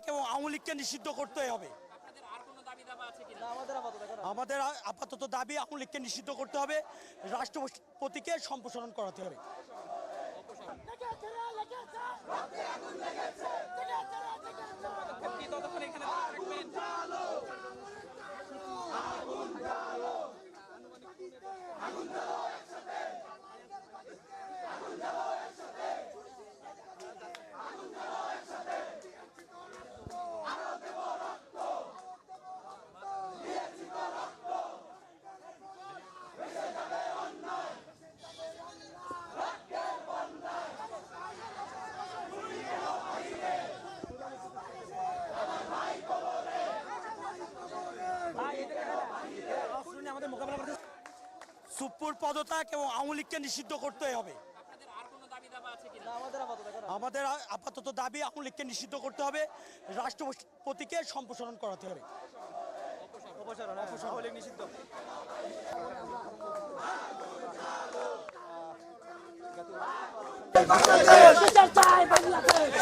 পদত্যাগ এবং আওয়ামী লীগকে নিষিদ্ধ করতে হবে। আমাদের আপাতত দাবি আওয়ামী লীগকে নিষিদ্ধ করতে হবে, রাষ্ট্রপতিকে সম্প্রসারণ করাতে হবে। সুপ্পুর পদত্যাগ এবং আওয়ামী লীগকে নিষিদ্ধ করতে হবে। আমাদের আপাতত দাবি আওয়ামী লীগকে নিষিদ্ধ করতে হবে, রাষ্ট্রপতিকে সম্প্রসারণ করাতে হবে।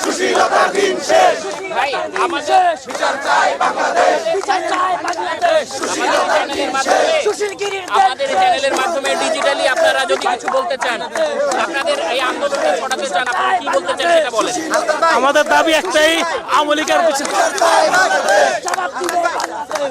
সুশীলতার দিন শেষ ভাই, আমাদের বিচার চাই বাংলাদেশ, বিচার চাই বাংলাদেশ। আমাদের চ্যানেলের মাধ্যমে ডিজিটালি আপনারা যদি কিছু বলতে চান, আপনাদের এই আন্দোলনকে ছড়াতে চান, আপনারা কি বলতে চান সেটা বলেন। আমাদের দাবি একটাই, আওয়ামী লীগের বিচার চাই বাংলাদেশ।